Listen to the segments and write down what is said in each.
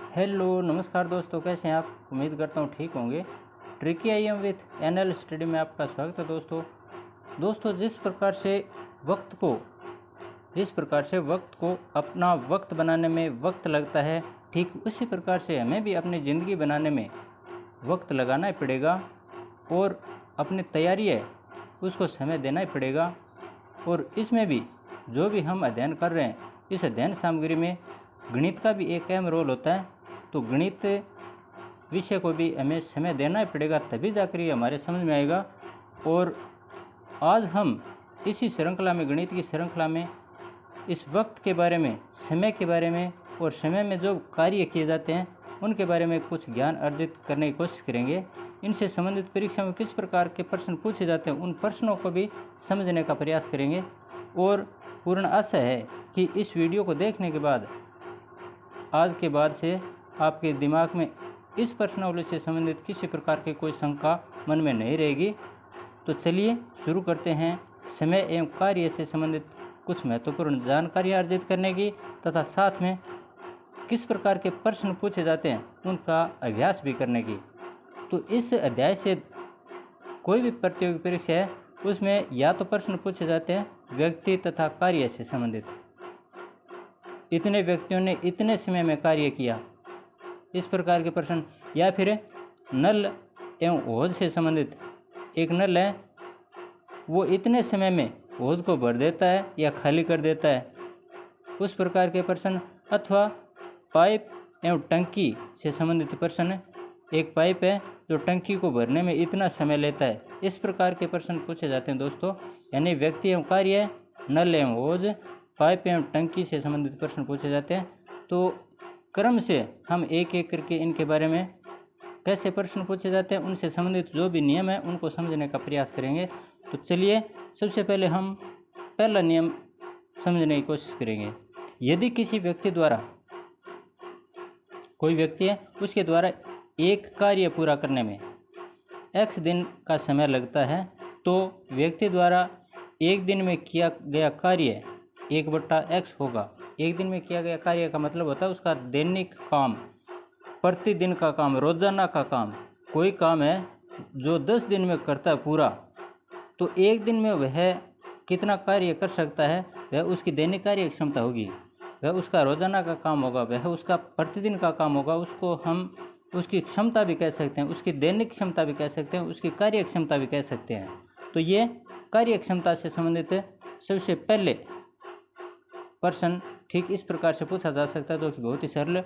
Hello नमस्कार दोस्तों, कैसे हैं आप। उम्मीद करता हूँ ठीक होंगे। Tricky I am with NL study में आपका स्वागत है दोस्तों। जिस प्रकार से वक्त को अपना वक्त बनाने में वक्त लगता है, ठीक उसी प्रकार से हमें भी अपनी ज़िंदगी बनाने में वक्त लगाना ही पड़ेगा और अपनी तैयारी है उसको समय देना ही पड़ेगा। और इसमें भी जो भी हम अध्ययन कर रहे हैं, इस अध्ययन सामग्री में गणित का भी एक अहम रोल होता है। तो गणित विषय को भी हमें समय देना ही पड़ेगा, तभी जाकर ये हमारे समझ में आएगा। और आज हम इसी श्रृंखला में, गणित की श्रृंखला में, इस वक्त के बारे में, समय के बारे में और समय में जो कार्य किए जाते हैं उनके बारे में कुछ ज्ञान अर्जित करने की कोशिश करेंगे। इनसे संबंधित परीक्षा में किस प्रकार के प्रश्न पूछे जाते हैं, उन प्रश्नों को भी समझने का प्रयास करेंगे। और पूर्ण आशा है कि इस वीडियो को देखने के बाद, आज के बाद से आपके दिमाग में इस प्रश्नावली से संबंधित किसी प्रकार की कोई शंका मन में नहीं रहेगी। तो चलिए शुरू करते हैं समय एवं कार्य से संबंधित कुछ महत्वपूर्ण जानकारी अर्जित करने की, तथा साथ में किस प्रकार के प्रश्न पूछे जाते हैं उनका अभ्यास भी करने की। तो इस अध्याय से कोई भी प्रतियोगी परीक्षा है उसमें या तो प्रश्न पूछे जाते हैं व्यक्ति तथा कार्य से संबंधित, इतने व्यक्तियों ने इतने समय में कार्य किया, इस प्रकार के प्रश्न, या फिर नल एवं हौज से संबंधित। एक नल है, वो इतने समय में हौज को भर देता है या खाली कर देता है, उस प्रकार के प्रश्न। अथवा पाइप एवं टंकी से संबंधित प्रश्न, एक पाइप है जो टंकी को भरने में इतना समय लेता है, इस प्रकार के प्रश्न पूछे जाते हैं दोस्तों। यानी व्यक्ति एवं कार्य, नल एवं हौज, पाइप एवं टंकी से संबंधित प्रश्न पूछे जाते हैं। तो क्रम से हम एक एक करके इनके बारे में, कैसे प्रश्न पूछे जाते हैं, उनसे संबंधित जो भी नियम है उनको समझने का प्रयास करेंगे। तो चलिए सबसे पहले हम पहला नियम समझने की कोशिश करेंगे। यदि किसी व्यक्ति द्वारा, कोई व्यक्ति है, उसके द्वारा एक कार्य पूरा करने में x दिन का समय लगता है, तो व्यक्ति द्वारा एक दिन में किया गया कार्य 1/x होगा। एक दिन में किया गया कार्य का मतलब होता है उसका दैनिक काम, प्रतिदिन का काम, रोजाना का काम। कोई काम है जो 10 दिन में करता है पूरा, तो एक दिन में वह कितना कार्य कर सकता है, वह उसकी दैनिक कार्य क्षमता होगी। वह उसका रोजाना का काम होगा, वह उसका प्रतिदिन का काम होगा। उसको हम उसकी क्षमता भी कह सकते हैं, उसकी दैनिक क्षमता भी कह सकते हैं, उसकी कार्य क्षमता भी कह सकते हैं। तो ये कार्य क्षमता से संबंधित सबसे पहले प्रश्न ठीक इस प्रकार से पूछा जा सकता है, जो कि बहुत ही सरल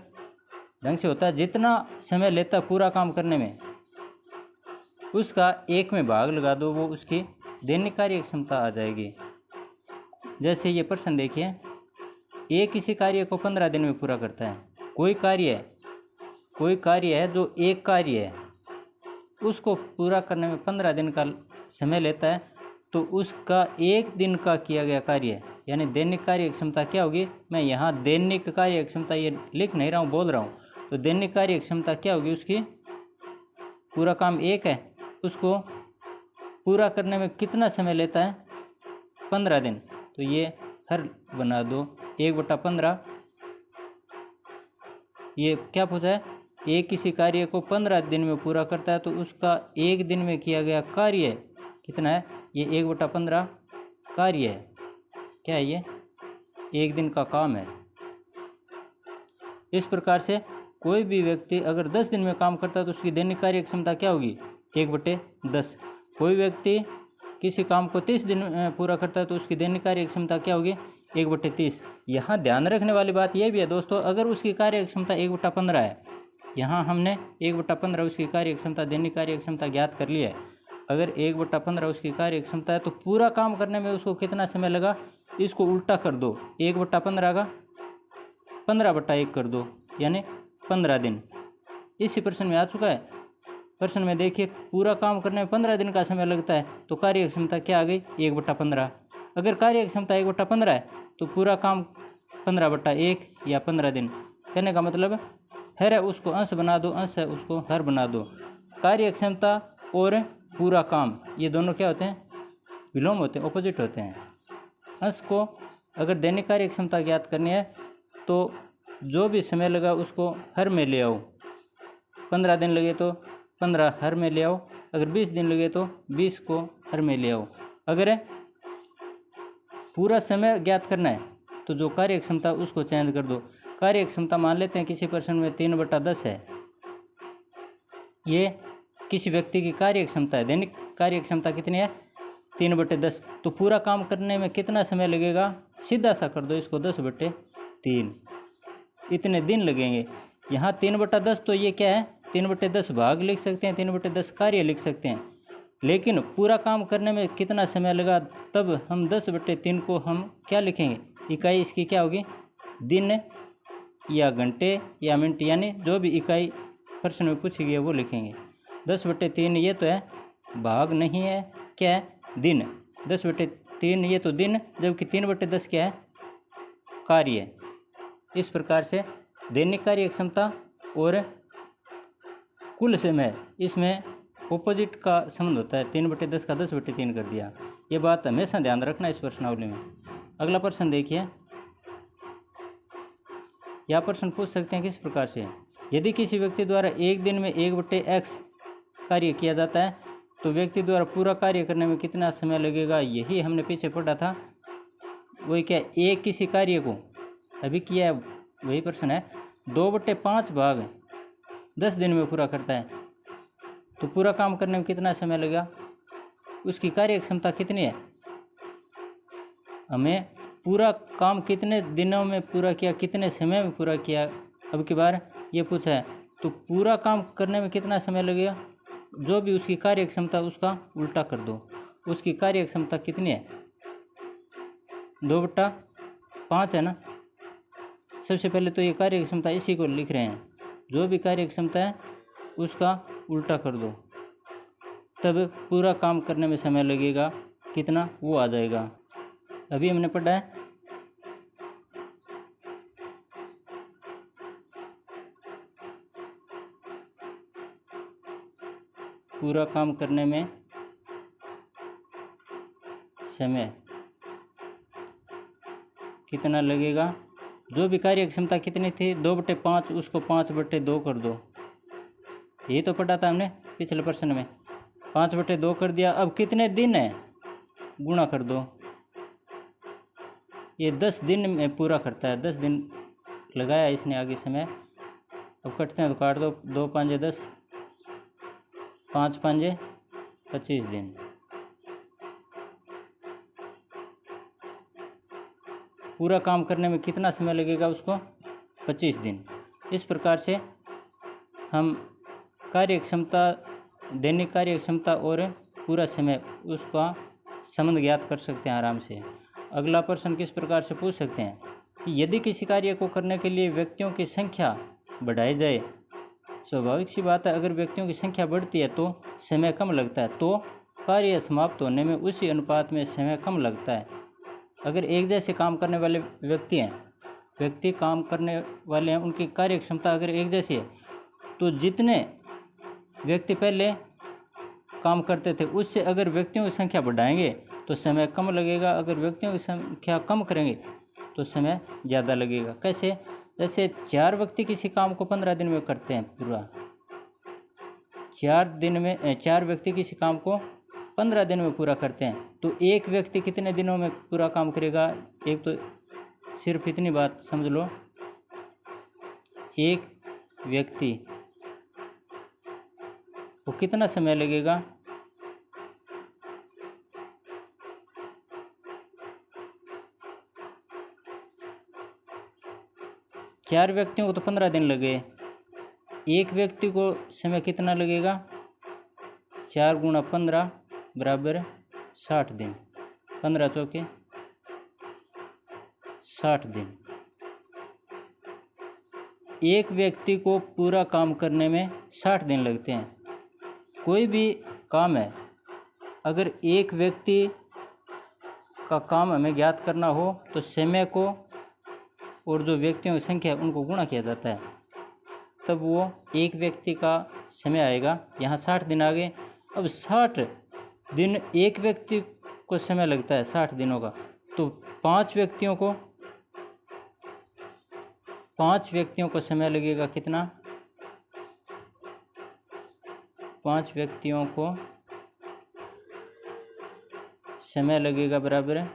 ढंग से होता है। जितना समय लेता है पूरा काम करने में, उसका 1 में भाग लगा दो, वो उसकी दैनिक कार्य क्षमता आ जाएगी। जैसे ये प्रश्न देखिए, एक किसी कार्य को 15 दिन में पूरा करता है। कोई कार्य है जो एक कार्य है, उसको पूरा करने में 15 दिन का समय लेता है, तो उसका एक दिन का किया गया कार्य यानी दैनिक कार्य क्षमता क्या होगी। मैं यहाँ दैनिक कार्य क्षमता ये लिख नहीं रहा हूँ, बोल रहा हूँ। तो दैनिक कार्य क्षमता क्या होगी उसकी, पूरा काम एक है, उसको पूरा करने में कितना समय लेता है, 15 दिन। तो ये हर बना दो, 1/15। ये क्या पूछा है, एक किसी कार्य को 15 दिन में पूरा करता है, तो उसका एक दिन में किया गया कार्य कितना है, ये 1/15 कार्य है। क्या है ये, एक दिन का काम है। इस प्रकार से कोई भी व्यक्ति अगर 10 दिन में काम करता है तो उसकी दैनिक कार्य क्षमता क्या होगी, 1/10। कोई व्यक्ति किसी काम को 30 दिन में पूरा करता है तो उसकी दैनिक कार्य क्षमता क्या होगी, 1/30। यहाँ ध्यान रखने वाली बात यह भी है दोस्तों, अगर उसकी कार्य क्षमता 1/15 है, यहाँ हमने 1/15 उसकी कार्य क्षमता, दैनिक कार्य क्षमता ज्ञात कर ली है। अगर 1/15 उसकी कार्य क्षमता है तो पूरा काम करने में उसको कितना समय लगा, इसको उल्टा कर दो, 1/15 का 15/1 कर दो, यानी 15 दिन। इसी प्रश्न में आ चुका है। प्रश्न में देखिए, पूरा काम करने में 15 दिन का समय लगता है, तो कार्य क्षमता क्या आ गई, 1/15। अगर कार्य क्षमता 1/15 है तो पूरा काम 15/1 या 15 दिन। कहने का मतलब हर है उसको अंश बना दो, अंश है उसको हर बना दो। कार्य क्षमता और पूरा काम ये दोनों क्या होते हैं, विलोम होते हैं, ऑपोजिट होते हैं। अंश को अगर दैनिक कार्य क्षमता ज्ञात करनी है तो जो भी समय लगा उसको हर में ले आओ। 15 दिन लगे तो 15 हर में ले आओ। अगर 20 दिन लगे तो 20 को हर में ले आओ। अगर पूरा समय ज्ञात करना है तो जो कार्य क्षमता उसको चेंज कर दो। कार्य क्षमता मान लेते हैं किसी प्रश्न में 3/10 है। ये किसी व्यक्ति की कार्य क्षमता है। दैनिक कार्य क्षमता कितनी है? 3/10। तो पूरा काम करने में कितना समय लगेगा? सीधा सा कर दो इसको 10/3, इतने दिन लगेंगे। यहाँ 3/10 तो ये क्या है? 3/10 भाग लिख सकते हैं, 3/10 कार्य लिख सकते हैं। लेकिन पूरा काम करने में कितना समय लगा, तब हम 10/3 को हम क्या लिखेंगे? इकाई इसकी क्या होगी? दिन या घंटे या मिनट, यानी जो भी इकाई प्रश्न में पूछी गई है वो लिखेंगे। 10/3 ये तो है, भाग नहीं है, क्या है? दिन। 10/3 ये तो दिन, जबकि 3/10 क्या है? कार्य। इस प्रकार से दैनिक कार्य क्षमता और कुल समय, इसमें ऑपोजिट का संबंध होता है। 3/10 का 10/3 कर दिया। ये बात हमेशा ध्यान रखना इस प्रश्नावली में। अगला प्रश्न देखिए। यह प्रश्न पूछ सकते हैं किस प्रकार से? यदि किसी व्यक्ति द्वारा एक दिन में 1/x कार्य किया जाता है तो व्यक्ति द्वारा पूरा कार्य करने में कितना समय लगेगा? यही हमने पीछे पढ़ा था। वही क्या, एक किसी कार्य को अभी किया है, वही प्रश्न है। 2/5 भाग 10 दिन में पूरा करता है तो पूरा काम करने में कितना समय लगेगा? उसकी कार्य क्षमता कितनी है? हमें पूरा काम कितने दिनों में पूरा किया, कितने समय में पूरा किया, अब की बार ये पूछा है। तो पूरा काम करने में कितना समय लगेगा, जो भी उसकी कार्य क्षमता उसका उल्टा कर दो। उसकी कार्य क्षमता कितनी है? 2/5 है ना। सबसे पहले तो ये कार्य क्षमता इसी को लिख रहे हैं। जो भी कार्य क्षमता है उसका उल्टा कर दो, तब पूरा काम करने में समय लगेगा कितना, वो आ जाएगा। अभी हमने पढ़ा है पूरा काम करने में समय कितना लगेगा। जो भी कार्य क्षमता कितनी थी 2/5, उसको 5/2 कर दो। ये तो पढ़ा था हमने पिछले प्रश्न में। 5/2 कर दिया। अब कितने दिन है, गुणा कर दो। ये 10 दिन में पूरा करता है। 10 दिन लगाया इसने आगे समय। अब कटते हैं तो काट दो। 2 5 10, 5 5 25 दिन। पूरा काम करने में कितना समय लगेगा उसको? 25 दिन। इस प्रकार से हम कार्य क्षमता, दैनिक कार्य क्षमता और पूरा समय, उसका संबंध ज्ञात कर सकते हैं आराम से। अगला प्रश्न किस प्रकार से पूछ सकते हैं कि यदि किसी कार्य को करने के लिए व्यक्तियों की संख्या बढ़ाई जाए, स्वाभाविक सी बात है, अगर व्यक्तियों की संख्या बढ़ती है तो समय कम लगता है, तो कार्य समाप्त होने में उसी अनुपात में समय कम लगता है। अगर एक जैसे काम करने वाले व्यक्ति काम करने वाले हैं, उनकी कार्य क्षमता अगर एक जैसी है, तो जितने व्यक्ति पहले काम करते थे उससे अगर व्यक्तियों की संख्या बढ़ाएंगे तो समय कम लगेगा। अगर व्यक्तियों की संख्या कम करेंगे तो समय ज़्यादा लगेगा। कैसे? जैसे 4 व्यक्ति किसी काम को 15 दिन में करते हैं पूरा। 4 व्यक्ति किसी काम को 15 दिन में पूरा करते हैं, तो एक व्यक्ति कितने दिनों में पूरा काम करेगा? एक तो सिर्फ इतनी बात समझ लो, एक व्यक्ति को कितना समय लगेगा? चार व्यक्तियों को तो 15 दिन लगे। एक व्यक्ति को समय कितना लगेगा? 4 गुणा 15 बराबर 60 दिन। 15 चौके 60 दिन। एक व्यक्ति को पूरा काम करने में 60 दिन लगते हैं। कोई भी काम है, अगर एक व्यक्ति का काम हमें ज्ञात करना हो तो समय को और जो व्यक्तियों की संख्या है उनको गुणा किया जाता है, तब वो एक व्यक्ति का समय आएगा। यहाँ 60 दिन आ गए। अब 60 दिन एक व्यक्ति को समय लगता है 60 दिनों का, तो 5 5 व्यक्तियों को समय लगेगा कितना? 5 व्यक्तियों को समय लगेगा बराबर है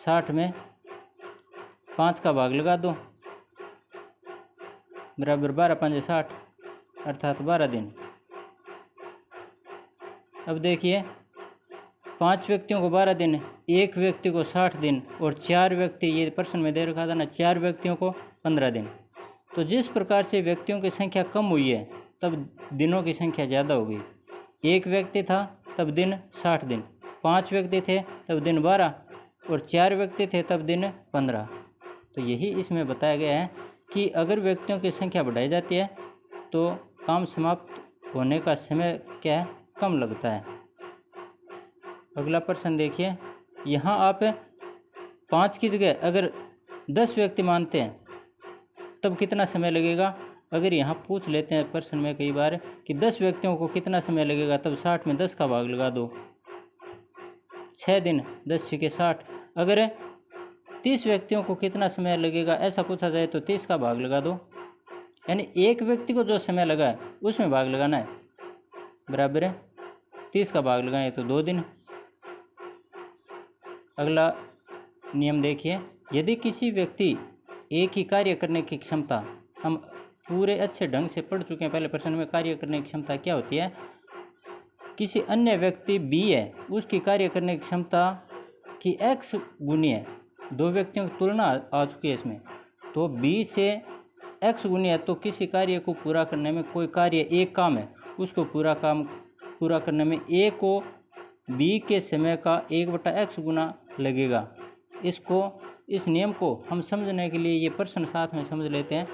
60 में 5 का भाग लगा दो, बराबर 12 पंजे 60, अर्थात 12 दिन। अब देखिए 5 व्यक्तियों को 12 दिन, एक व्यक्ति को 60 दिन और 4 व्यक्ति, ये प्रश्न में दे रखा था ना, 4 व्यक्तियों को 15 दिन। तो जिस प्रकार से व्यक्तियों की संख्या कम हुई है तब दिनों की संख्या ज़्यादा हो गई। एक व्यक्ति था तब दिन 60 दिन, 5 व्यक्ति थे तब दिन 12 और 4 व्यक्ति थे तब दिन 15। तो यही इसमें बताया गया है कि अगर व्यक्तियों की संख्या बढ़ाई जाती है तो काम समाप्त होने का समय क्या है? कम लगता है। अगला प्रश्न देखिए, यहाँ आप 5 की जगह अगर 10 व्यक्ति मानते हैं तब कितना समय लगेगा? अगर यहाँ पूछ लेते हैं प्रश्न में कई बार कि 10 व्यक्तियों को कितना समय लगेगा, तब 60 में 10 का भाग लगा दो, 6 दिन, 10 छक्के 60। अगर 30 व्यक्तियों को कितना समय लगेगा ऐसा पूछा जाए तो 30 का भाग लगा दो, यानी एक व्यक्ति को जो समय लगा है उसमें भाग लगाना है, बराबर है 30 का भाग लगाएं तो 2 दिन। अगला नियम देखिए, यदि किसी व्यक्ति एक ही कार्य करने की क्षमता, हम पूरे अच्छे ढंग से पढ़ चुके हैं पहले प्रश्न में, कार्य करने की क्षमता क्या होती है, किसी अन्य व्यक्ति बी है उसकी कार्य करने की क्षमता की x गुनी है, 2 व्यक्तियों की तुलना आ चुकी है इसमें, तो बी से x गुनी है, तो किसी कार्य को पूरा करने में, कोई कार्य एक काम है उसको पूरा करने में ए को बी के समय का 1/x गुना लगेगा। इस नियम को हम समझने के लिए ये प्रश्न साथ में समझ लेते हैं,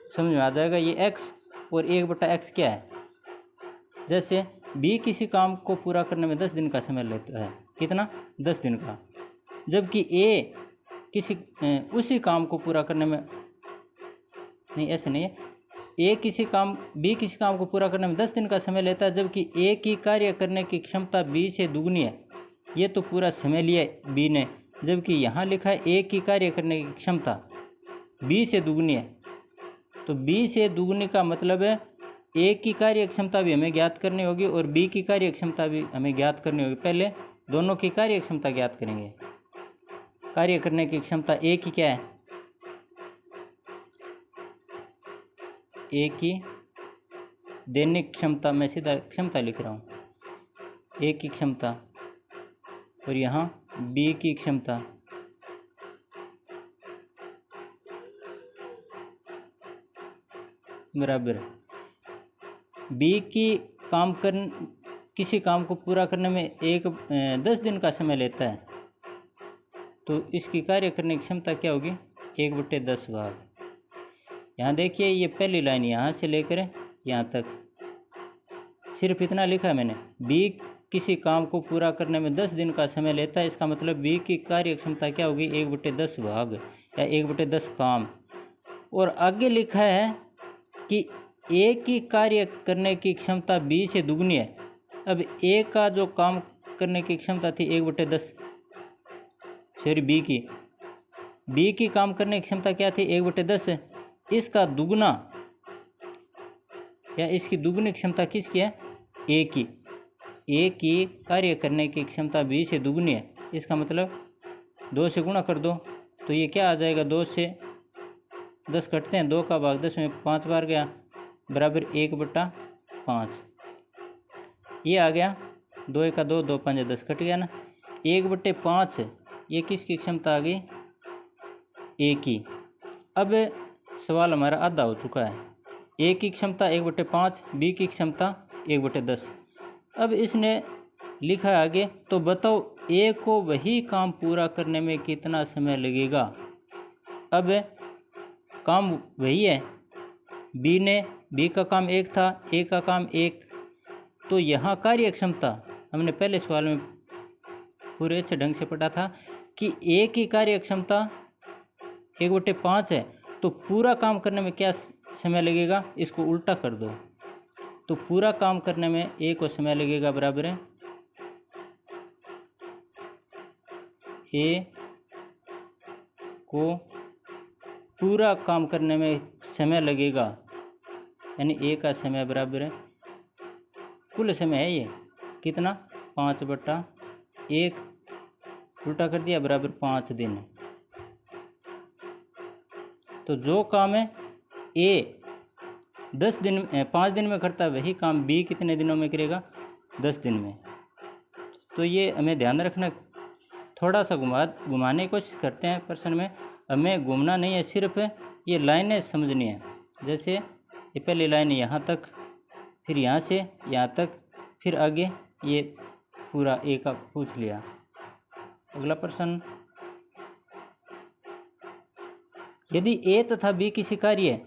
समझ में आ जाएगा। ये x और 1/x क्या है। जैसे बी किसी काम को पूरा करने में 10 दिन का समय लेता है, कितना? 10 दिन का, जबकि ए उसी काम को पूरा करने में, नहीं ऐसे नहीं है, बी किसी काम को पूरा करने में 10 दिन का समय लेता है, जबकि ए की कार्य करने की क्षमता बी से दुगनी है। ये तो पूरा समय लिया है बी ने, जबकि यहाँ लिखा है ए की कार्य करने की क्षमता बी से दुगनी है। तो बी से दुगनी का मतलब है ए की कार्य क्षमता भी हमें ज्ञात करनी होगी और बी की कार्य क्षमता भी हमें ज्ञात करनी होगी। पहले दोनों की कार्य क्षमता ज्ञात करेंगे। कार्य करने की क्षमता ए की क्या है? ए की दैनिक क्षमता, मैं सीधा क्षमता लिख रहा हूँ, ए की क्षमता, और यहाँ बी की क्षमता, बराबर बी की किसी काम को पूरा करने में 10 दिन का समय लेता है, तो इसकी कार्य करने की क्षमता क्या होगी? 1/10 भाग। यहाँ देखिए ये पहली लाइन यहाँ से लेकर यहाँ तक सिर्फ इतना लिखा है मैंने, बी किसी काम को पूरा करने में 10 दिन का समय लेता है, इसका मतलब बी की कार्य क्षमता क्या होगी? 1/10 भाग या 1/10 काम। और आगे लिखा है कि ए की कार्य करने की क्षमता बी से दुगनी है। अब ए का जो काम करने की क्षमता थी 1/10, सॉरी बी की काम करने की क्षमता क्या थी? 1/10, इसका दुगना या इसकी दुगनी क्षमता किसकी है? ए की कार्य करने की क्षमता बी से दुगनी है, इसका मतलब 2 से गुणा कर दो तो ये क्या आ जाएगा? 2 से 10 कटते हैं, 2 का भाग 10 में 5 बार गया, बराबर 1/5। ये आ गया, 2 1 2, 2 5 10 कट गया ना, 1/5 ये किसकी क्षमता आ गई? ए की। अब सवाल हमारा आधा हो चुका है। ए की क्षमता 1/5, बी की क्षमता 1/10। अब इसने लिखा है आगे, तो बताओ ए को वही काम पूरा करने में कितना समय लगेगा। अब काम वही है, बी का काम 1 था, ए का काम 1, तो यहाँ कार्य क्षमता हमने पहले सवाल में पूरे अच्छे ढंग से पढ़ा था कि ए की कार्य क्षमता 1/5 है, तो पूरा काम करने में क्या समय लगेगा? इसको उल्टा कर दो, तो पूरा काम करने में ए को समय लगेगा, बराबर है ए को पूरा काम करने में समय लगेगा, यानी ए का समय बराबर है, कुल समय है ये कितना 5/1 उल्टा कर दिया बराबर 5 दिन। तो जो काम है ए 5 दिन में करता है, वही काम बी कितने दिनों में करेगा 10 दिन में। तो ये हमें ध्यान रखना, थोड़ा सा घुमाने की कोशिश करते हैं प्रश्न में, हमें घूमना नहीं है, सिर्फ ये लाइनें समझनी है। जैसे ये पहली लाइन यहाँ तक, फिर यहाँ से यहाँ तक, फिर आगे ये पूरा ए का पूछ लिया। अगला प्रश्न, यदि ए तथा बी किसी कार्य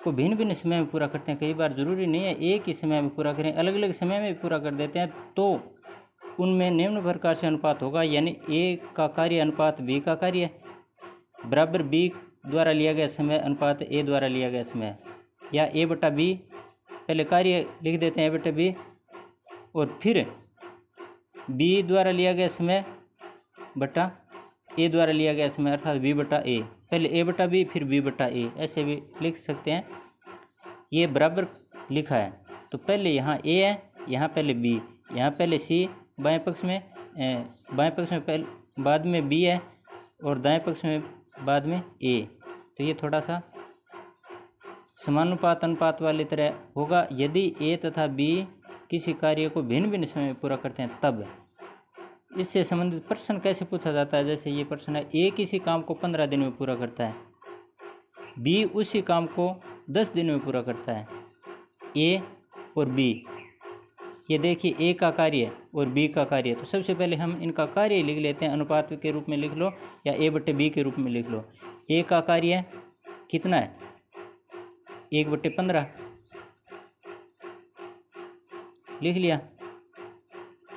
को भिन्न भिन्न समय में पूरा करते हैं, कई बार जरूरी नहीं है एक ही समय में पूरा करें, अलग अलग समय में पूरा कर देते हैं, तो उनमें निम्न प्रकार से अनुपात होगा, यानी ए का कार्य अनुपात बी का कार्य बराबर बी द्वारा लिया गया समय अनुपात ए द्वारा लिया गया समय, या ए बटा बी, पहले कार्य लिख देते हैं ए बटा बी, और फिर बी द्वारा लिया गया समय बटा ए द्वारा लिया गया समय, अर्थात बी बटा ए, पहले ए बटा बी फिर बी बटा ए, ऐसे भी लिख सकते हैं। ये बराबर लिखा है, तो पहले यहाँ ए है, यहाँ पहले बी, यहाँ पहले सी, बाएं पक्ष में पहले बाद में बी है, और दाएं पक्ष में बाद में ए। तो ये थोड़ा सा समानुपात अनुपात वाली तरह होगा। यदि ए तथा बी किसी कार्य को भिन्न भिन्न समय में पूरा करते हैं, तब इससे संबंधित प्रश्न कैसे पूछा जाता है। जैसे ये प्रश्न है, ए किसी काम को 15 दिन में पूरा करता है, बी उसी काम को 10 दिन में पूरा करता है। ए और बी, ये देखिए ए का कार्य और बी का कार्य, तो सबसे पहले हम इनका कार्य लिख लेते हैं, अनुपात के रूप में लिख लो या ए बटे बी के रूप में लिख लो। ए का कार्य कितना है 1/15 लिख लिया,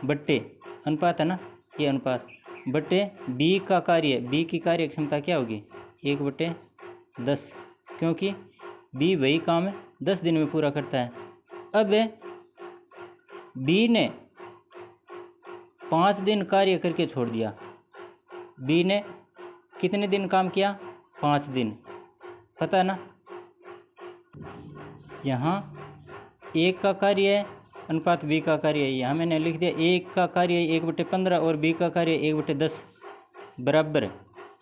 बट्टे अनुपात है ना, ये अनुपात बटे बी का कार्य, बी की कार्य क्षमता क्या होगी 1/10, क्योंकि बी वही काम 10 दिन में पूरा करता है। अब बी ने 5 दिन कार्य करके छोड़ दिया, बी ने कितने दिन काम किया 5 दिन, पता है ना। यहाँ एक का कार्य है अनुपात बी का कार्य है, यहाँ मैंने लिख दिया एक का कार्य 1/15 और बी का कार्य 1/10 बराबर,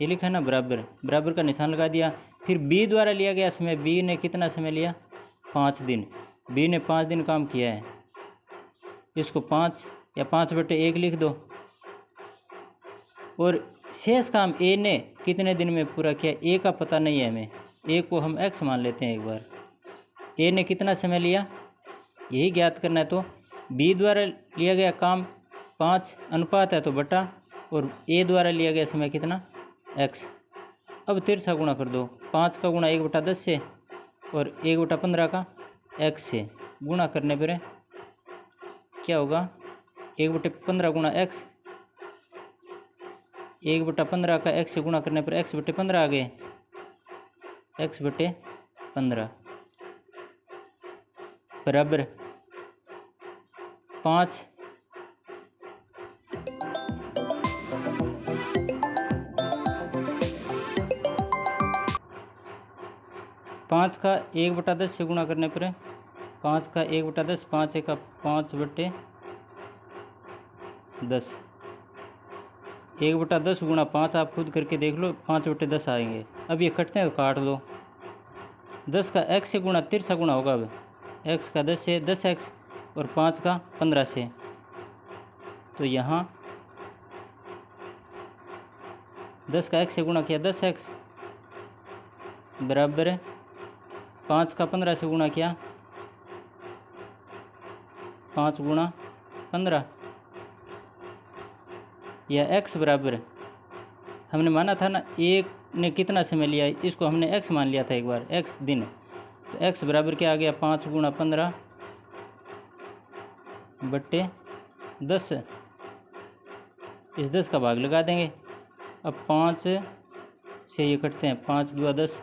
ये लिखा है ना बराबर, बराबर का निशान लगा दिया। फिर बी द्वारा लिया गया समय, बी ने कितना समय लिया 5 दिन, बी ने 5 दिन काम किया है, इसको 5 या 5/1 लिख दो। और शेष काम ए ने कितने दिन में पूरा किया, ए का पता नहीं है हमें, ए को हम एक्स मान लेते हैं एक बार। ए ने कितना समय लिया यही ज्ञात करना है, तो बी द्वारा लिया गया काम 5 अनुपात है तो बटा, और ए द्वारा लिया गया समय कितना एक्स। अब तिरछा गुणा कर दो, 5 का गुणा 1/10 से और 1/15 का एक्स से, गुणा करने पर क्या होगा 1/15 गुणा एक्स, 1/15 का एक्स से गुणा करने पर x/15 आ गए, x/15 बराबर 5। पाँच का 1/10 से गुणा करने पर 5 का 1/10, 5 का 5/10, 1/10 गुणा 5 आप खुद करके देख लो, 5/10 आएंगे। अब ये कटते हैं तो काट दो, 10 का x से गुणा तिरछा गुणा होगा, अब x का 10 से 10x और 5 का 15 से, तो यहाँ 10 का x से गुणा किया 10x बराबर है 5 का 15 से गुणा किया 5 गुणा 15, या x बराबर हमने माना था ना एक ने कितना समय लिया, इसको हमने x मान लिया था एक बार, x दिन, तो x बराबर क्या आ गया 5 गुणा 15 बट्टे 10, इस 10 का भाग लगा देंगे। अब 5 से ये कटते हैं, 5 दूआ 10,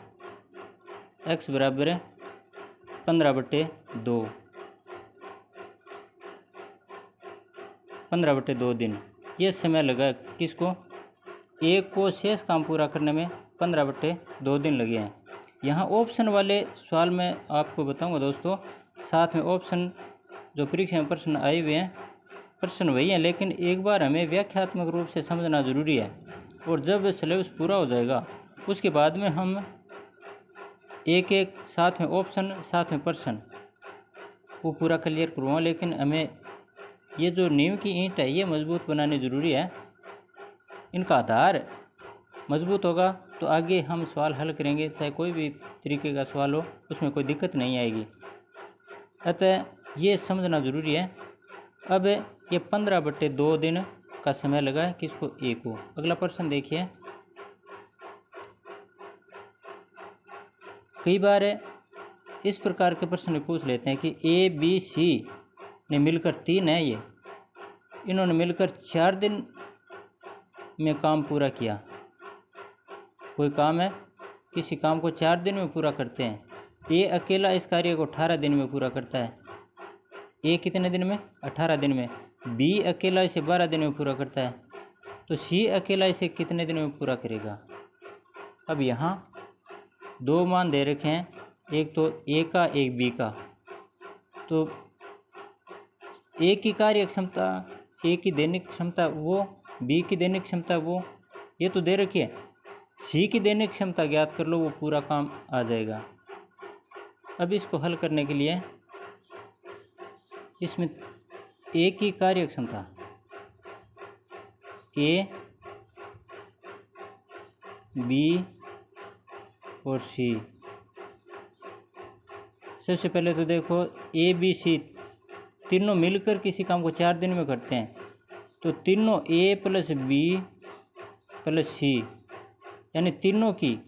x बराबर है 15/2, 15/2 दिन। ये समय लगा किसको, एक को शेष काम पूरा करने में 15/2 दिन लगे हैं। यहाँ ऑप्शन वाले सवाल में आपको बताऊंगा दोस्तों, साथ में ऑप्शन जो परीक्षा में प्रश्न आए हुए हैं प्रश्न वही हैं, लेकिन एक बार हमें व्याख्यात्मक रूप से समझना ज़रूरी है। और जब सिलेबस पूरा हो जाएगा उसके बाद में हम एक एक साथ में ऑप्शन साथ में प्रश्न वो पूरा क्लियर करूँगा। लेकिन हमें ये जो नींव की ईंट है ये मजबूत बनानी ज़रूरी है। इनका आधार मजबूत होगा तो आगे हम सवाल हल करेंगे, चाहे कोई भी तरीके का सवाल हो उसमें कोई दिक्कत नहीं आएगी। अतः ये समझना ज़रूरी है। अब ये 15/2 दिन का समय लगा है किसको, ए को। अगला प्रश्न देखिए। कई बार इस प्रकार के प्रश्न पूछ लेते हैं कि ए बी सी ने मिलकर 3 है, ये इन्होंने मिलकर 4 दिन में काम पूरा किया। कोई काम है, किसी काम को 4 दिन में पूरा करते हैं। ए अकेला इस कार्य को 18 दिन में पूरा करता है। ए कितने दिन में, 18 दिन में। बी अकेला इसे 12 दिन में पूरा करता है, तो सी अकेला इसे कितने दिन में पूरा करेगा। अब यहाँ 2 मान दे रखे हैं, एक तो ए का एक बी का। तो ए की कार्य क्षमता, ए की दैनिक क्षमता वो, बी की दैनिक क्षमता वो, ये तो दे रखी है। सी की दैनिक क्षमता ज्ञात कर लो, वो पूरा काम आ जाएगा। अब इसको हल करने के लिए इसमें ए की कार्य क्षमता, ए बी और सी। सबसे पहले तो देखो ए बी सी तीनों मिलकर किसी काम को 4 दिन में करते हैं, तो तीनों ए प्लस बी प्लस सी यानी तीनों की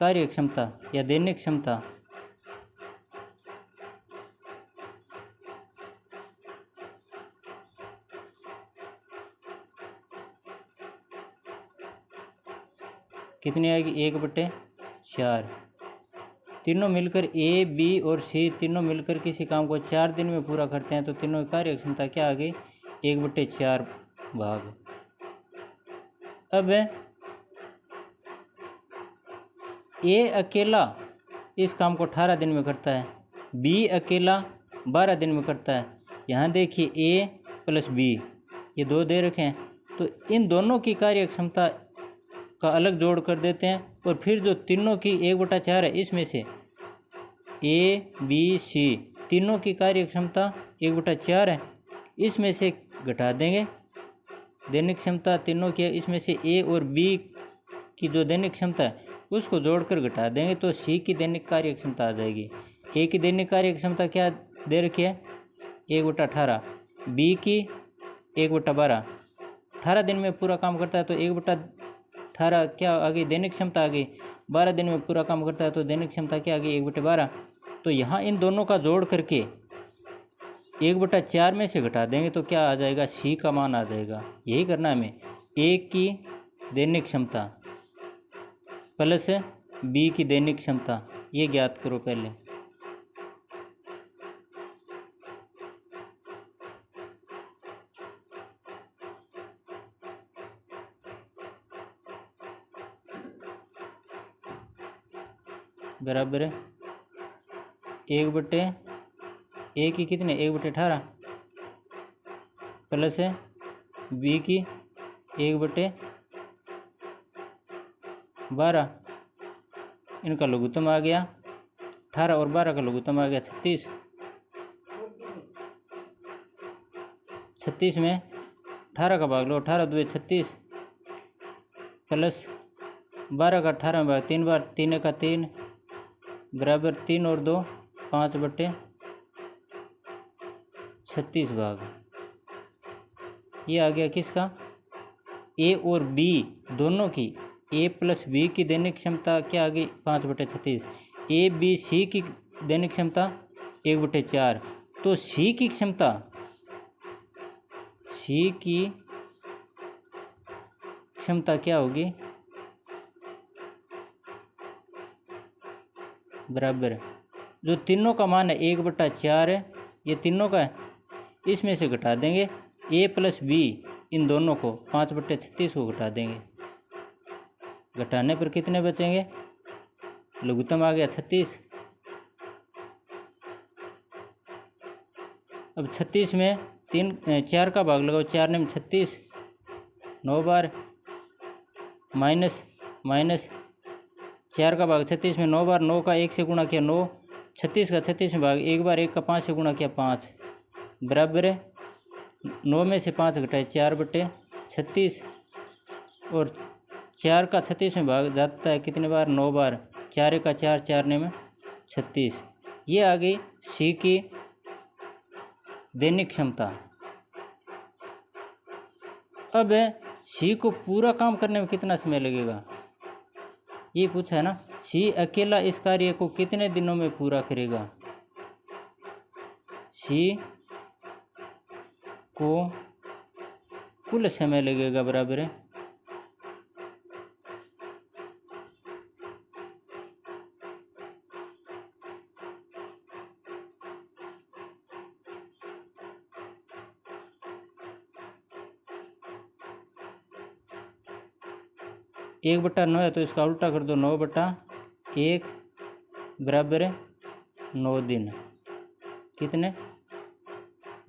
कार्य क्षमता या दैनिक क्षमता कितनी आएगी, 1/4। तीनों मिलकर ए बी और सी तीनों मिलकर किसी काम को 4 दिन में पूरा करते हैं, तो तीनों की कार्य क्षमता क्या आ गई, 1/4 भाग। अब ए अकेला इस काम को 18 दिन में करता है, बी अकेला 12 दिन में करता है। यहाँ देखिए ए प्लस बी ये 2 दे रखे हैं, तो इन दोनों की कार्य क्षमता का अलग जोड़ कर देते हैं, और फिर जो तीनों की 1/4 है इसमें से ए बी सी तीनों की कार्य क्षमता 1/4 है, इसमें से घटा देंगे दैनिक क्षमता तीनों की, इसमें से ए और बी की जो दैनिक क्षमता है उसको जोड़कर घटा देंगे, तो सी की दैनिक कार्य क्षमता आ जाएगी। ए की दैनिक कार्य क्षमता क्या दे रखी है, 1/18। बी की 1/12, 18 दिन में पूरा काम करता है, तो 1/18 क्या आ गई, दैनिक क्षमता आ गई। 12 दिन में पूरा काम करता है, तो दैनिक क्षमता क्या आ गई, 1/12। तो यहाँ इन दोनों का जोड़ करके 1/4 में से घटा देंगे, तो क्या आ जाएगा, सी का मान आ जाएगा। यही करना है हमें, ए की दैनिक क्षमता प्लस बी की दैनिक क्षमता ये ज्ञात करो पहले। बराबर है 1/, ए की कितने, 1/18 प्लस बी की 1/12, इनका लघुत्तम आ गया 18 और 12 का लघुत्तम आ गया 36। 36 में 18 का भाग लो, 18 2 36 प्लस 12 का 18 में भाग 3 बार, 3 का 3 बराबर 3 और 2 5/36 भाग। ये आ गया किसका, ए और बी दोनों की, ए प्लस बी की दैनिक क्षमता क्या आ गई, 5/36। ए बी सी की दैनिक क्षमता 1/4। तो सी की क्षमता क्या होगी, बराबर जो तीनों का मान है 1/4 है, ये तीनों का है, इसमें से घटा देंगे ए प्लस बी इन दोनों को 5/36 को घटा देंगे। घटाने पर कितने बचेंगे? लघुत्तम आ गया 36। अब 36 में 4 का भाग लगाओ, 4 ने 36, 9 बार माइनस 4 का भाग 36 में 9 बार, 9 का 1 से गुणा किया 9, 36 का 36 में भाग 1 बार, 1 का 5 से गुणा किया 5, बराबर है 9 में से 5 घटाए 4/36, और 4 का 36 में भाग जाता है कितने बार? 9 बार, 4 का 4, 4 ने में 36। ये आ गई सी की दैनिक क्षमता। अब सी को पूरा काम करने में कितना समय लगेगा ये पूछा है ना। सी अकेला इस कार्य को कितने दिनों में पूरा करेगा? सी को कुल समय लगेगा बराबर है एक बटा 9 है तो इसका उल्टा कर दो, 9/1 बराबर है 9 दिन। कितने?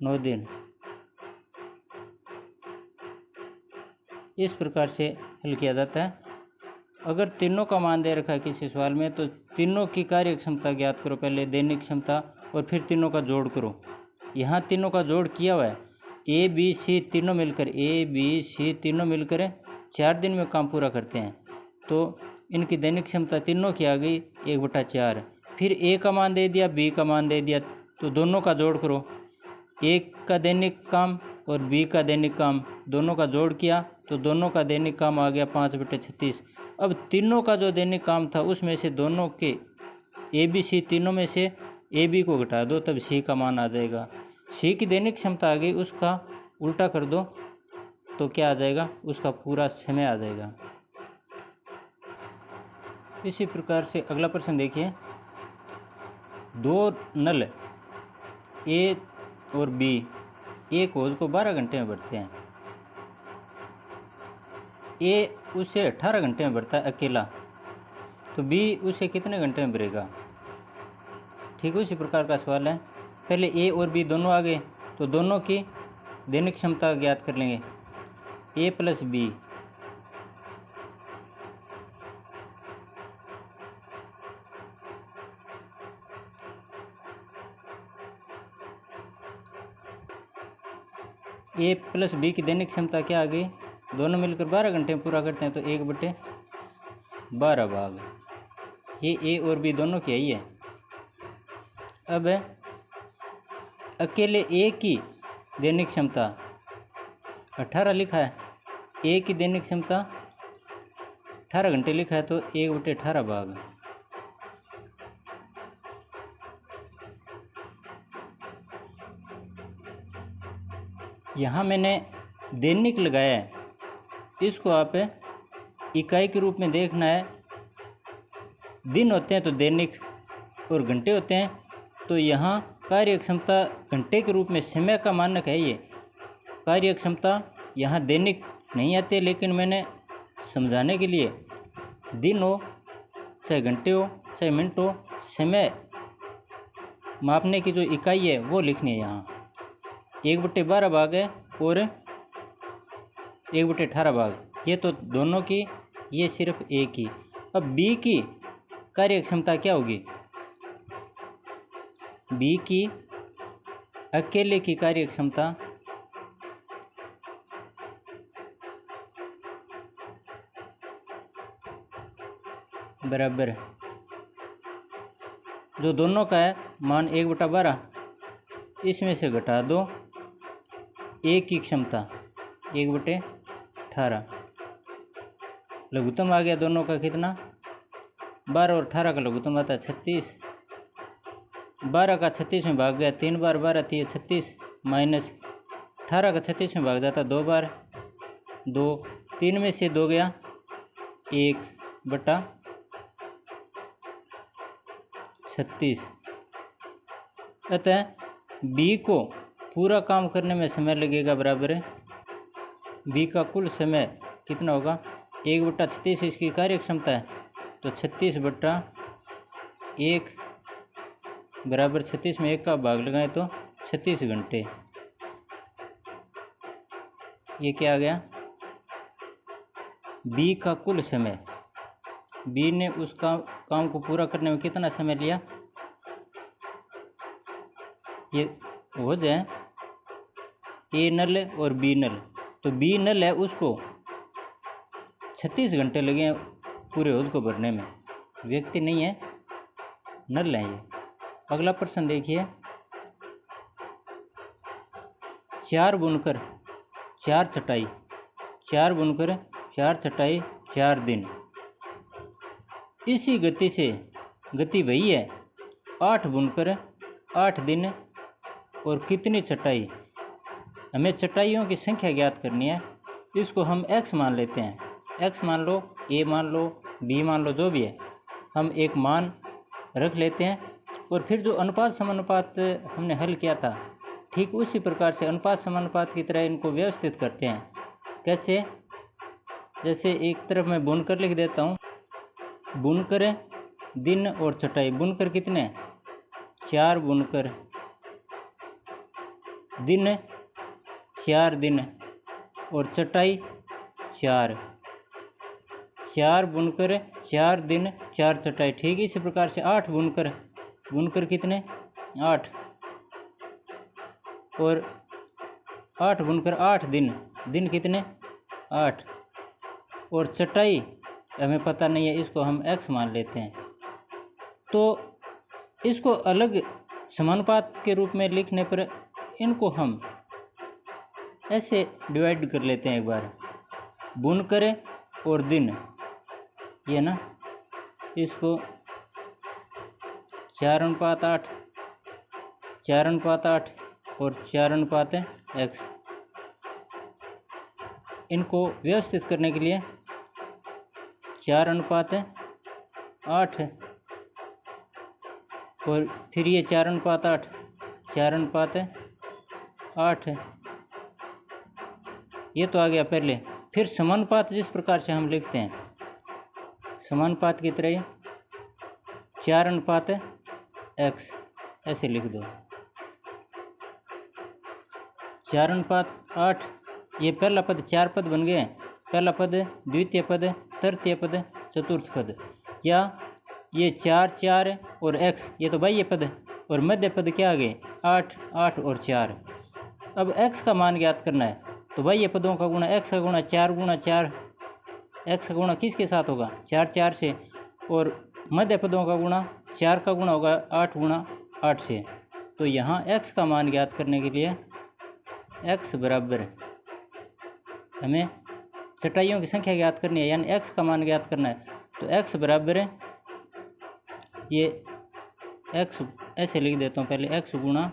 9 दिन। इस प्रकार से हल किया जाता है। अगर तीनों का मान दे रखा है किसी सवाल में तो तीनों की कार्य क्षमता ज्ञात करो, पहले दैनिक क्षमता, और फिर तीनों का जोड़ करो। यहाँ तीनों का जोड़ किया हुआ है, ए बी सी तीनों मिलकर 4 दिन में काम पूरा करते हैं, तो इनकी दैनिक क्षमता तीनों की आ गई 1/4। फिर ए का मान दे दिया, बी का मान दे दिया, तो दोनों का जोड़ करो, ए का दैनिक काम और बी का दैनिक काम दोनों का जोड़ किया तो दोनों का दैनिक काम आ गया 5/36। अब तीनों का जो दैनिक काम था उसमें से दोनों के ए बी सी तीनों में से ए बी को घटा दो, तब सी का मान आ जाएगा। सी की दैनिक क्षमता आ गई, उसका उल्टा कर दो तो क्या आ जाएगा? उसका पूरा समय आ जाएगा। इसी प्रकार से अगला प्रश्न देखिए, 2 नल ए और बी एक हौज को 12 घंटे में भरते हैं। ए उसे 18 घंटे में भरता है अकेला, तो बी उसे कितने घंटे में भरेगा? ठीक उसी प्रकार का सवाल है। पहले ए और बी दोनों आ गए तो दोनों की दैनिक क्षमता ज्ञात कर लेंगे। ए प्लस बी ए प्लस बी की दैनिक क्षमता क्या आ गई? दोनों मिलकर 12 घंटे में पूरा करते हैं, तो 1/12 भाग, ये ए और बी दोनों की आई है। अब अकेले ए की दैनिक क्षमता 18 लिखा है, ए की दैनिक क्षमता 18 घंटे लिखा है, तो 1/18 भाग, यहाँ मैंने दैनिक लगाया है, इसको आप इकाई के रूप में देखना है। दिन होते हैं तो दैनिक और घंटे होते हैं, तो यहाँ कार्य क्षमता घंटे के रूप में समय का मानक है। ये कार्य क्षमता यहाँ दैनिक नहीं आते, लेकिन मैंने समझाने के लिए दिन हो चाहे घंटे हो चाहे मिनट हो, समय मापने की जो इकाई है वो लिखनी है। यहाँ 1/12 भाग है और 1/18 भाग, ये तो दोनों की, ये सिर्फ ए की। अब बी की कार्य क्षमता क्या होगी? बी की अकेले की कार्य क्षमता बराबर जो दोनों का है मान 1/12, इसमें से घटा दो ए की क्षमता 1/18, लघुत्तम आ गया दोनों का कितना? 12 और 18 का लघुत्तम आता है 36। 12 का 36 में भाग गया 3 बार, 12 3 36, माइनस 18 का 36 में भाग जाता 2 बार, 2 3 में से 2 गया 1/36। अतः बी को पूरा काम करने में समय लगेगा बराबर है बी का कुल समय कितना होगा 1/36 इसकी कार्य क्षमता है, तो 36/1 बराबर 36 में 1 का भाग लगाएं तो 36 घंटे। ये क्या आ गया बी का कुल समय, बी ने उस काम को पूरा करने में कितना समय लिया, ये हो जाए ए नल और बी नल, तो बी नल है उसको 36 घंटे लगे हैं पूरे होज को भरने में, व्यक्ति नहीं है नल है ये। अगला प्रश्न देखिए 4 बुनकर 4 चटाई, 4 बुनकर 4 चटाई 4 दिन, इसी गति से गति वही है 8 बुनकर 8 दिन और कितनी चटाई, हमें चटाइयों की संख्या ज्ञात करनी है। इसको हम x मान लेते हैं, x मान लो a मान लो b मान लो जो भी है, हम एक मान रख लेते हैं और फिर जो अनुपात समानुपात हमने हल किया था ठीक उसी प्रकार से अनुपात समानुपात की तरह इनको व्यवस्थित करते हैं। कैसे, जैसे एक तरफ मैं बुनकर लिख देता हूँ, बुनकर दिन और चटाई, बुनकर कितने 4 बुनकर दिन 4 दिन और चटाई 4 बुनकर 4 दिन 4 चटाई, ठीक इसी प्रकार से 8 बुनकर, बुनकर कितने 8 और 8 बुनकर 8 दिन, दिन कितने 8 और चटाई हमें पता नहीं है, इसको हम x मान लेते हैं। तो इसको अलग समानुपात के रूप में लिखने पर इनको हम ऐसे डिवाइड कर लेते हैं, एक बार बुनकर और दिन, ये ना इसको 4:8 4:8 और 4:x, इनको व्यवस्थित करने के लिए 4:8 और फिर ये 4:8 4:8 ये तो आ गया पहले। फिर समानुपात जिस प्रकार से हम लिखते हैं समानुपात की तरह 4:x ऐसे लिख दो, 4:8 ये पहला पद 4 पद बन गए, पहला पद द्वितीय पद तृतीय पद चतुर्थ पद, या ये 4 4 और x ये तो बाह्य पद और मध्य पद क्या आ गए 8 8 और 4। अब x का मान ज्ञात करना है तो बाह्य पदों का गुणा x का गुणा 4 गुणा 4, x का गुणा किसके साथ होगा 4 4 से, और मध्य पदों का गुणा 4 का गुणा होगा 8 गुणा 8 से। तो यहाँ x का मान ज्ञात करने के लिए x बराबर हमें चटाइयों की संख्या ज्ञात करनी है, यानी x का मान ज्ञात करना है, तो x बराबर है ये x ऐसे लिख देता हूँ पहले x गुणा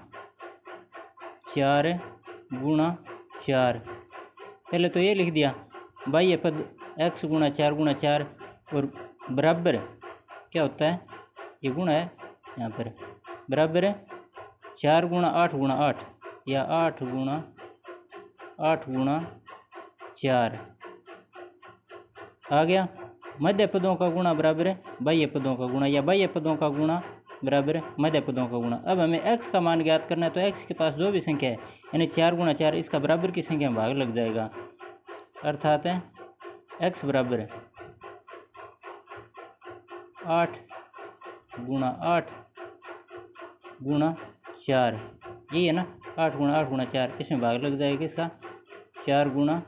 4 गुणा 4, पहले तो ये लिख दिया बाह्य पद x गुणा 4 और बराबर क्या होता है ये गुणा है यहाँ पर, बराबर है 4 गुणा 8 या 8 गुणा 4 आ गया। मध्य पदों का गुणा बराबर है बाह्य पदों का गुणा, या बाह्य पदों का गुणा बराबर है मध्य पदों का गुणा। अब हमें x का मान ज्ञात करना है, तो x के पास जो भी संख्या है यानी 4 गुणा 4 इसका बराबर की संख्या में भाग लग जाएगा, अर्थात है x बराबर है 8 गुणा 4, यही है ना 8 गुणा 4, इसमें भाग लग जाएगा किसका 4 गुणा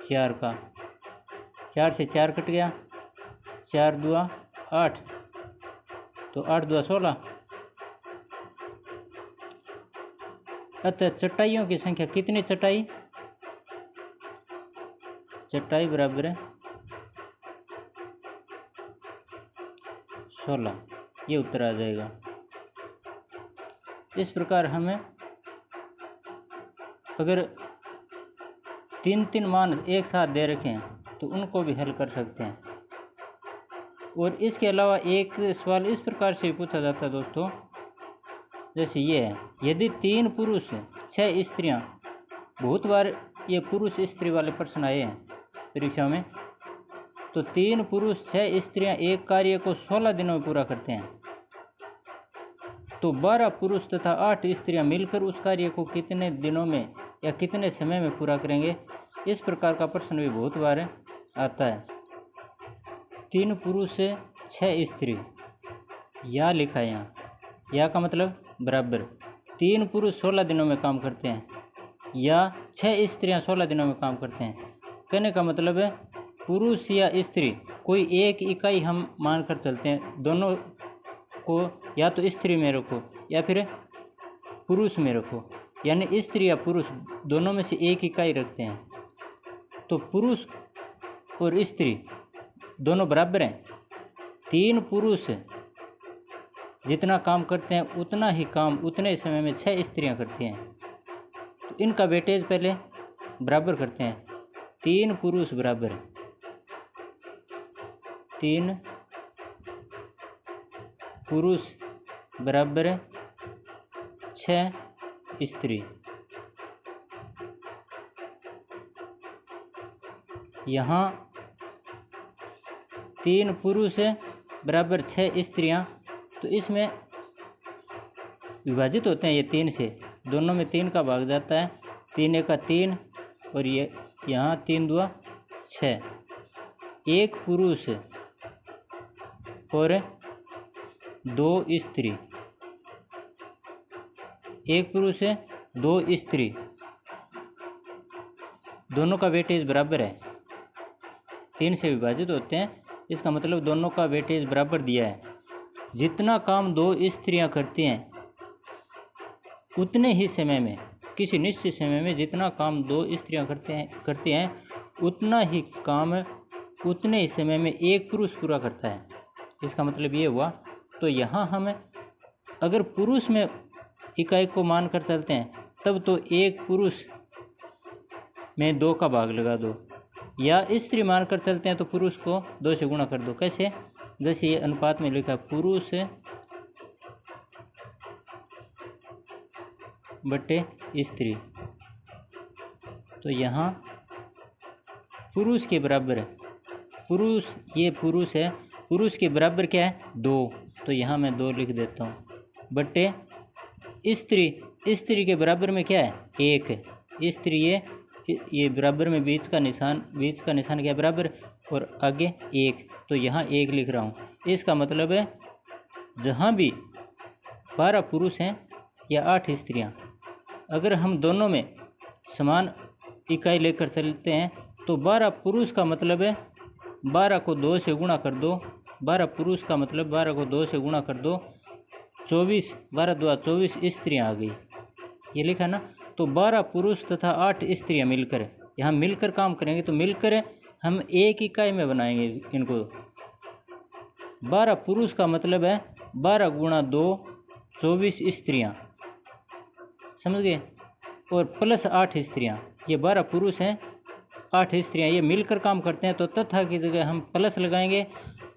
4 का, 4 से 4 कट गया, 4 दूआ 8, तो 8 दूआ 16। अतः चटाइयों की संख्या कितनी चटाई, चटाई बराबर है 16, ये उत्तर आ जाएगा। इस प्रकार हमें अगर 3 मान एक साथ दे रखे हैं तो उनको भी हल कर सकते हैं। और इसके अलावा एक सवाल इस प्रकार से पूछा जाता है दोस्तों, जैसे ये है, यदि 3 पुरुष 6 स्त्रियां, बहुत बार ये पुरुष स्त्री वाले प्रश्न आए हैं परीक्षा में, तो 3 पुरुष 6 स्त्रियां एक कार्य को 16 दिनों में पूरा करते हैं, तो 12 पुरुष तथा 8 स्त्रियां मिलकर उस कार्य को कितने दिनों में या कितने समय में पूरा करेंगे। इस प्रकार का प्रश्न भी बहुत बार आता है। 3 पुरुष 6 स्त्री, या लिखा है यहाँ, या का मतलब बराबर। 3 पुरुष 16 दिनों में काम करते हैं, या 6 स्त्रियां 16 दिनों में काम करते हैं। कहने का मतलब है पुरुष या स्त्री कोई एक इकाई हम मानकर चलते हैं, दोनों को या तो स्त्री में रखो या फिर पुरुष में रखो, यानी स्त्री या पुरुष दोनों में से एक इकाई रखते हैं, तो पुरुष और स्त्री दोनों बराबर हैं। 3 पुरुष जितना काम करते हैं उतना ही काम उतने समय में 6 स्त्रियां करती हैं, तो इनका वेटेज पहले बराबर करते हैं। 3 पुरुष बराबर 3 पुरुष बराबर 6 स्त्री। यहाँ 3 पुरुष बराबर 6 स्त्रियां, तो इसमें विभाजित होते हैं ये 3 से, दोनों में 3 का भाग जाता है, 3 एका 3 और ये यहाँ 3 दूआ 6। 1 पुरुष और 2 स्त्री, 1 पुरुष 2 स्त्री, दोनों का वेटेज बराबर है, 3 से विभाजित होते हैं, इसका मतलब दोनों का वेटेज बराबर दिया है। जितना काम 2 स्त्रियां करती हैं उतने ही समय में, किसी निश्चित समय में जितना काम 2 स्त्रियां करती हैं उतना ही काम उतने ही समय में 1 पुरुष पूरा करता है। इसका मतलब ये हुआ। तो यहाँ हम अगर पुरुष में इकाई को मान कर चलते हैं तब तो 1 पुरुष में 2 का भाग लगा दो, या स्त्री मान कर चलते हैं तो पुरुष को 2 से गुणा कर दो। कैसे? जैसे ये अनुपात में लिखा पुरुष बटे स्त्री, तो यहाँ पुरुष के बराबर है, पुरुष ये पुरुष है, पुरुष के बराबर क्या है 2, तो यहाँ मैं 2 लिख देता हूँ, बटे स्त्री, स्त्री के बराबर में क्या है 1, स्त्री ये बराबर में बीच का निशान क्या बराबर और आगे 1, तो यहाँ 1 लिख रहा हूँ। इसका मतलब है जहाँ भी 12 पुरुष हैं या 8 स्त्रियाँ, अगर हम दोनों में समान इकाई लेकर चलते हैं तो 12 पुरुष का मतलब है 12 को 2 से गुणा कर दो, 12 पुरुष का मतलब 12 को 2 से गुणा कर दो, 24, 12 दूआ 24 स्त्रियाँ आ गई, ये लिखा ना। तो 12 पुरुष तथा 8 स्त्रियाँ मिलकर, यहाँ मिलकर काम करेंगे, तो मिलकर हम एक इकाई में बनाएंगे इनको। 12 पुरुष का मतलब है 12 गुणा 2 24 स्त्रियाँ, समझ गए, और प्लस 8 स्त्रियाँ, ये 12 पुरुष हैं 8 स्त्रियाँ, ये मिलकर काम करते हैं, तो तथा की जगह हम प्लस लगाएंगे।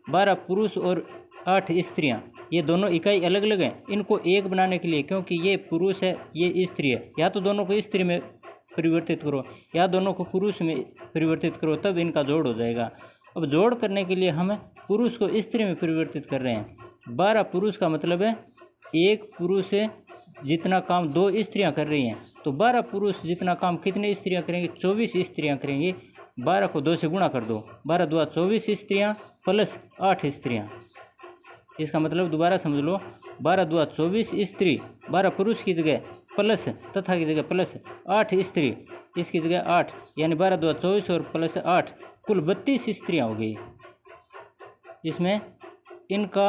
12 पुरुष और 8 स्त्रियाँ, ये दोनों इकाई अलग अलग हैं, इनको एक बनाने के लिए, क्योंकि ये पुरुष है ये स्त्री है, या तो दोनों को स्त्री में परिवर्तित करो या दोनों को पुरुष में परिवर्तित करो, तब इनका जोड़ हो जाएगा। अब जोड़ करने के लिए हम पुरुष को स्त्री में परिवर्तित कर रहे हैं। 12 पुरुष का मतलब है 1 पुरुष से जितना काम 2 स्त्रियां कर रही हैं, तो 12 पुरुष जितना काम कितने स्त्रियां करेंगे 24 स्त्रियां करेंगी। 12 को 2 से गुणा कर दो, 12 दूआ 24 स्त्रियां प्लस 8 स्त्रियां, इसका मतलब दोबारा समझ लो, 12 दूआ 24 स्त्री, 12 पुरुष की जगह प्लस तथा की जगह प्लस 8 स्त्री, इसकी जगह 8, यानी 12 दूआ 24 और प्लस 8 कुल 32 स्त्रियाँ हो गई। इसमें इनका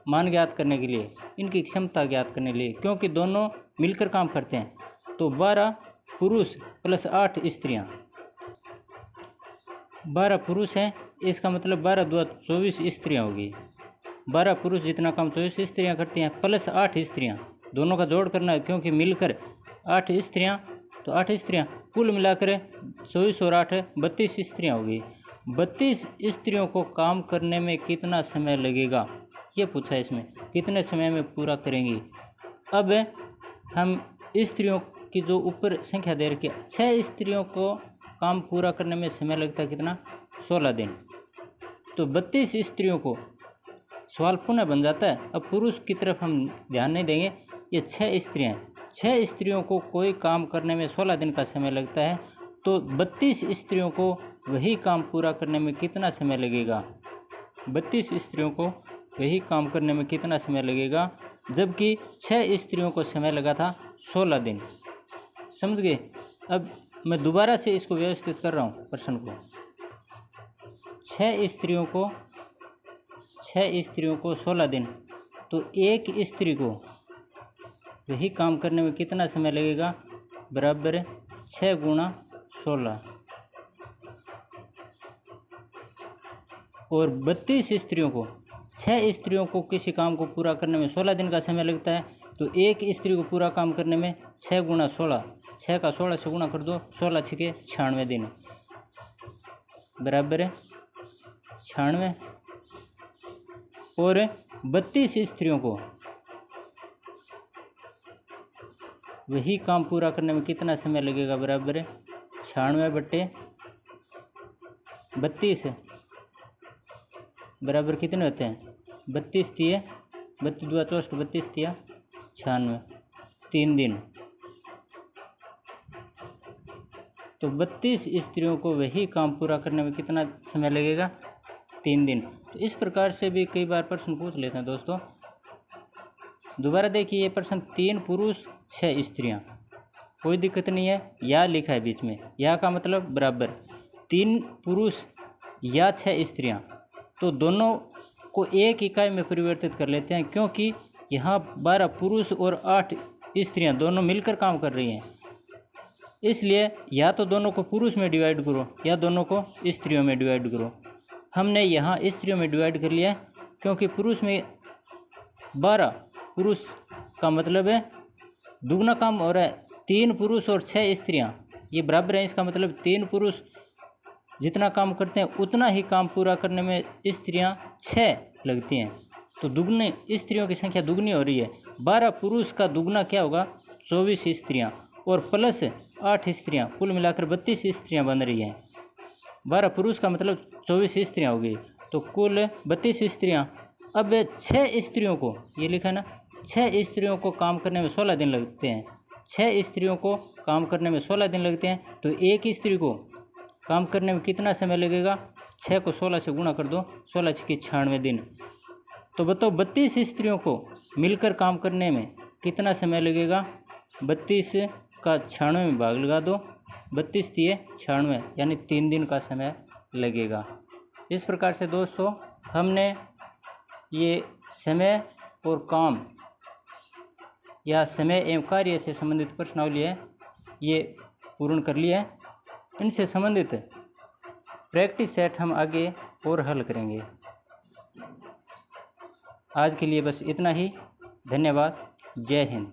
मान ज्ञात करने के लिए, इनकी क्षमता ज्ञात करने के लिए, क्योंकि दोनों मिलकर काम करते हैं, तो 12 पुरुष प्लस 8 स्त्रियाँ, 12 पुरुष हैं, इसका मतलब 12 दूआ 24 स्त्रियाँ होगी। 12 पुरुष जितना काम 24 स्त्रियाँ करती हैं प्लस 8 स्त्रियाँ, दोनों का जोड़ करना है, क्योंकि मिलकर 8 स्त्रियाँ, तो 8 स्त्रियाँ कुल मिलाकर 24 और 8 32 स्त्रियाँ होगी। 32 स्त्रियों को काम करने में कितना समय लगेगा, ये पूछा है इसमें, कितने समय में पूरा करेंगी। अब हम स्त्रियों की जो ऊपर संख्या दे रखी है, 6 स्त्रियों को काम पूरा करने में समय लगता है कितना? 16 दिन। तो 32 स्त्रियों को सवाल पुनः बन जाता है। अब पुरुष की तरफ हम ध्यान नहीं देंगे, ये 6 स्त्रियाँ हैं। 6 स्त्रियों को कोई काम करने में 16 दिन का समय लगता है, तो 32 स्त्रियों को वही काम पूरा करने में कितना समय लगेगा? 32 स्त्रियों को वही काम करने में कितना समय लगेगा, जबकि 6 स्त्रियों को समय लगा था 16 दिन। समझ गए? अब मैं दोबारा से इसको व्यवस्थित कर रहा हूँ प्रश्न को। 6 स्त्रियों को 16 दिन, तो एक स्त्री को वही काम करने में कितना समय लगेगा? बराबर 6 गुणा 16। और 32 स्त्रियों को, 6 स्त्रियों को किसी काम को पूरा करने में 16 दिन का समय लगता है, तो एक स्त्री को पूरा काम करने में 6 गुणा 16, 6 का 16 से गुणा कर दो, 16 छके 96 दिन, बराबर 96। और 32 स्त्रियों को वही काम पूरा करने में कितना समय लगेगा? बराबर 96 बट्टे 32 बराबर कितने होते हैं? 32 तिये 32 दूआ 64, 32 तिया 96, 3 दिन। तो 32 स्त्रियों को वही काम पूरा करने में कितना समय लगेगा? 3 दिन। तो इस प्रकार से भी कई बार प्रश्न पूछ लेते हैं दोस्तों। दोबारा देखिए, ये प्रश्न 3 पुरुष 6 स्त्रियां, कोई दिक्कत नहीं है। या लिखा है बीच में, या का मतलब बराबर 3 पुरुष या 6 स्त्रियां, तो दोनों को एक इकाई में परिवर्तित कर लेते हैं, क्योंकि यहाँ 12 पुरुष और 8 स्त्रियां दोनों मिलकर काम कर रही हैं। इसलिए या तो दोनों को पुरुष में डिवाइड करो या दोनों को स्त्रियों में डिवाइड करो। हमने यहाँ स्त्रियों में डिवाइड कर लिया है, क्योंकि पुरुष में 12 पुरुष का मतलब है दुगना काम हो रहा है। 3 पुरुष और 6 स्त्रियां ये बराबर हैं। इसका मतलब 3 पुरुष जितना काम करते हैं उतना ही काम पूरा करने में स्त्रियां 6 लगती हैं। तो दुगने स्त्रियों की संख्या दुगनी हो रही है। 12 पुरुष का दुगना क्या होगा? 24 स्त्रियां, और प्लस 8 स्त्रियां, कुल मिलाकर 32 स्त्रियां बन रही हैं। 12 पुरुष का मतलब 24 स्त्रियां हो गई, तो कुल 32 स्त्रियां। अब 6 स्त्रियों को, ये लिखा है ना, 6 स्त्रियों को काम करने में 16 दिन लगते हैं। 6 स्त्रियों को काम करने में 16 दिन लगते हैं, तो एक स्त्री को काम करने में कितना समय लगेगा? 6 को 16 से गुणा कर दो, 16 छके 96 दिन। तो बताओ 32 स्त्रियों को मिलकर काम करने में कितना समय लगेगा? 32 का 96 में भाग लगा दो, 32 तिये 96, यानी 3 दिन का समय लगेगा। इस प्रकार से दोस्तों हमने ये समय और काम या समय एवं कार्य से संबंधित प्रश्नावली है ये पूर्ण कर लिया है। इनसे संबंधित प्रैक्टिस सेट हम आगे और हल करेंगे। आज के लिए बस इतना ही। धन्यवाद। जय हिंद।